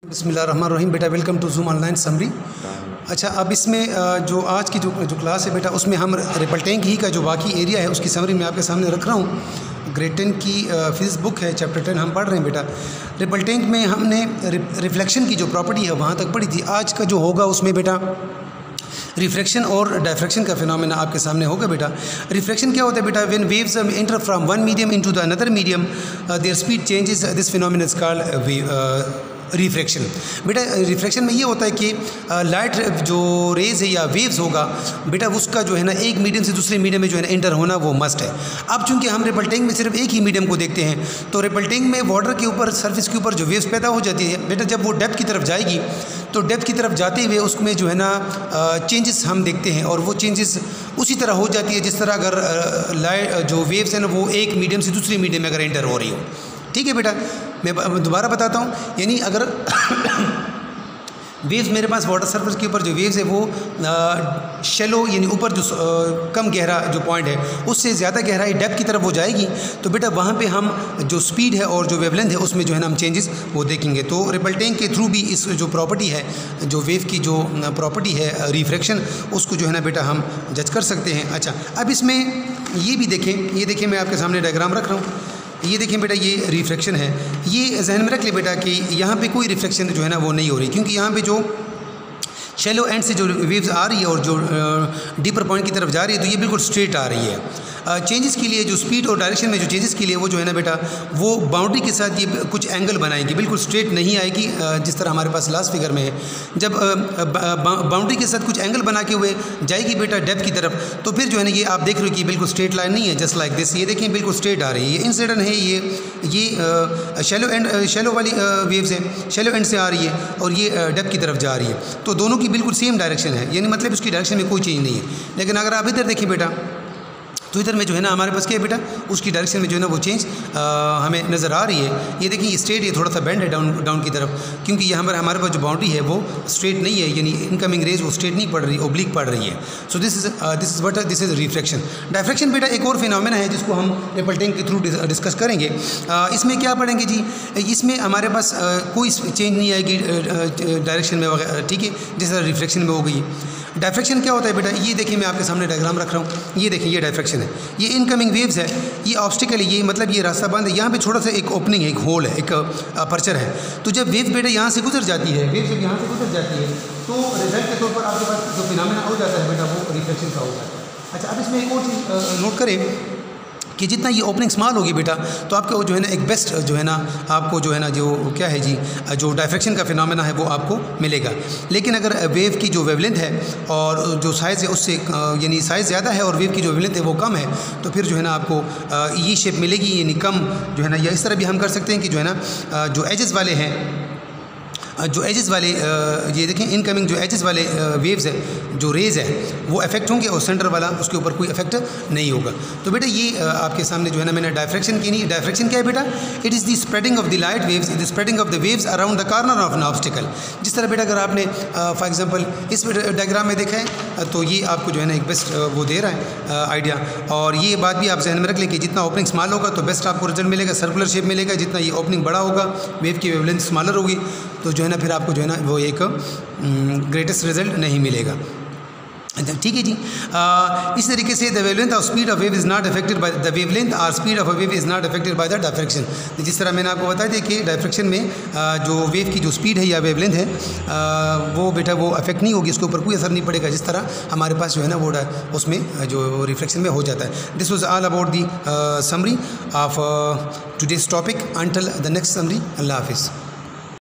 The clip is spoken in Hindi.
बिस्मिल्लाहिर्रहमानिर्रहीम। बेटा welcome to Zoom online summary. अच्छा, अब इसमें जो आज की जो क्लास है बेटा, उसमें हम रिपल टैंक ही का जो बाकी एरिया है उसकी समरी मैं आपके सामने रख रहा हूँ। ग्रेड 10 की फिजिक्स बुक है, चैप्टर 10 हम पढ़ रहे हैं बेटा। रिपल टैंक में हमने रिफ्लेक्शन की जो प्रॉपर्टी है वहाँ तक पढ़ी थी। आज का जो होगा उसमें बेटा रिफ्रैक्शन और डायफ्रैक्शन का फिनोमेना आपके सामने होगा बेटा। रिफ्रैक्शन क्या होता है बेटा? When waves enter from one medium into the another medium there speed changes, this phenomena is called refraction. बेटा रिफ्रैक्शन में ये होता है कि लाइट जो रेज है या वेव्स होगा बेटा, उसका जो है ना एक मीडियम से दूसरे मीडियम में जो है ना एंटर होना वो मस्ट है। अब चूंकि हम रिपल टैंक में सिर्फ एक ही मीडियम को देखते हैं, तो रिपल टैंक में वाटर के ऊपर, सरफेस के ऊपर जो वेव्स पैदा हो जाती है बेटा, जब वो डेप्थ की तरफ जाएगी तो डेप्थ की तरफ जाते हुए उसमें जो है ना चेंजेस हम देखते हैं, और वो चेंजेस उसी तरह हो जाती है जिस तरह अगर लाइट जो वेव्स हैं ना वो एक मीडियम से दूसरे मीडियम में अगर एंटर हो रही हो। ठीक है बेटा, मैं दोबारा बताता हूँ। यानी अगर वेव्स मेरे पास वाटर सरफेस के ऊपर जो वेव्स है वो शैलो यानी ऊपर जो कम गहरा जो पॉइंट है उससे ज़्यादा गहराई डेप्थ की तरफ वो जाएगी, तो बेटा वहाँ पे हम जो स्पीड है और जो वेवलेंथ है उसमें जो है ना हम चेंजेस वो देखेंगे। तो रिपल टैंक के थ्रू भी इस जो प्रॉपर्टी है, जो वेव की जो प्रॉपर्टी है रिफ्रैक्शन, उसको जो है ना बेटा हम जज कर सकते हैं। अच्छा, अब इसमें ये भी देखें, ये देखें मैं आपके सामने डायग्राम रख रहा हूँ। ये देखें बेटा, ये रिफ्रैक्शन है। ये जहन में रख ले बेटा कि यहाँ पे कोई रिफ्लेक्शन जो है ना वो नहीं हो रही, क्योंकि यहाँ पे जो शैलो एंड से जो वेव्स आ रही है और जो डीपर पॉइंट की तरफ जा रही है तो ये बिल्कुल स्ट्रेट आ रही है। चेंजेस के लिए जो स्पीड और डायरेक्शन में जो चेंजेस के लिए वो जो है ना बेटा वो बाउंड्री के साथ ये कुछ एंगल बनाएगी, बिल्कुल स्ट्रेट नहीं आएगी जिस तरह हमारे पास लास्ट फिगर में है। जब बाउंड्री के साथ कुछ एंगल बना के हुए जाएगी बेटा डेप्थ की तरफ, तो फिर जो है ना ये आप देख रहे हो कि बिल्कुल स्ट्रेट लाइन नहीं है, जस्ट लाइक दिस। ये देखिए बिल्कुल स्ट्रेट आ रही है। ये इंसिडेंट है, ये शैलो वाली वेव्स है, शैलो एंड से आ रही है और ये डेप्थ की तरफ जा रही है, तो दोनों की बिल्कुल सेम डायरेक्शन है, यानी मतलब उसकी डायरेक्शन में कोई चेंज नहीं है। लेकिन अगर आप इधर देखें बेटा, तो इधर में जो है ना हमारे पास क्या है बेटा, उसकी डायरेक्शन में जो है ना वो चेंज हमें नज़र आ रही है। ये देखिए ये स्ट्रेट, ये थोड़ा सा बेंड है डाउन की तरफ, क्योंकि यहाँ पर हमारे पास जो बाउंड्री है वो स्ट्रेट नहीं है, यानी इनकमिंग रेज वो स्ट्रेट नहीं पड़ रही, ओब्लिक पड़ रही है। So this is refraction. Diffraction बेटा एक और फिनोमेना है जिसको हम रिपल टैंक के थ्रू डिस्कस करेंगे। इसमें क्या पढ़ेंगे जी, इसमें हमारे पास कोई चेंज नहीं आएगी डायरेक्शन में वगैरह, ठीक है, जिस तरह रिफ्रैक्शन में हो गई। डायफ्रैक्शन क्या होता है बेटा, ये देखिए मैं आपके सामने डायग्राम रख रहा हूँ। ये देखिए ये डायफ्रैक्शन है, ये इनकमिंग वेव्स है, ये ऑब्स्टिकल है, ये मतलब ये रास्ता बंद है, यहाँ पे छोटा सा एक ओपनिंग है, एक होल है, एक अपर्चर है। तो जब वेव बेटा यहाँ से गुजर जाती है, वेव जब यहाँ से गुजर जाती है तो रिजल्ट के तौर पर आपके पास जो फिनोमेना हो जाता है बेटा वो रिफ्लेक्शन का हो जाता है। अच्छा, अब इसमें एक और चीज़ नोट करें कि जितना ये ओपनिंग स्मॉल होगी बेटा तो आपको जो है ना एक बेस्ट जो है ना आपको जो है ना जो क्या है जी, जो डायफ्रैक्शन का फिनोमेना है वो आपको मिलेगा। लेकिन अगर वेव की जो वेवलेंथ है और जो साइज़ है उससे यानी साइज़ ज़्यादा है और वेव की जो वेवलेंथ है वो कम है, तो फिर जो है ना आपको ये शेप मिलेगी, यानी कम जो है ना, या इस तरह भी हम कर सकते हैं कि जो है ना जो एजेस वाले हैं, जो एजेस वाले ये देखें इनकमिंग जो एजेस वाले वेव्स है, जो रेज है वो इफेक्ट होंगे और सेंटर वाला उसके ऊपर कोई इफेक्ट नहीं होगा। तो बेटा ये आपके सामने जो है ना मैंने डायफ्रैक्शन की नहीं, डायफ्रैक्शन क्या है बेटा, it is the spreading of the light waves, the spreading of the waves around the corner of an obstacle. जिस तरह बेटा अगर आपने फॉर एग्जांपल इस डायग्राम में देखा है तो ये आपको जो है ना एक बेस्ट वो दे रहा है आइडिया। और ये बात भी आप जहन में रख लें कि जितना ओपनिंग स्मॉल होगा तो बेस्ट आपको रिजल्ट मिलेगा, सर्कुलर शेप मिलेगा। जितना ये ओपनिंग बड़ा होगा, वेव की वेवलेंथ स्मॉलर होगी, तो जो है ना फिर आपको जो है ना वो एक ग्रेटेस्ट रिजल्ट नहीं मिलेगा। ठीक है जी। इस तरीके से द वेवलेंथ और speed of wave is not affected by the wavelength और speed of a wave is not affected by the diffraction. जिस तरह मैंने आपको बताया था कि डायफ्रैक्शन में जो वेव की जो स्पीड है या वेवलेंथ है वो बेटा वो अफेक्ट नहीं होगी, उसके ऊपर कोई असर नहीं पड़ेगा, जिस तरह हमारे पास जो है ना वो उसमें जो रिफ्लेक्शन में हो जाता है। This was all about the summary of today's topic. Until the next summary, अल्लाह हाफिज़।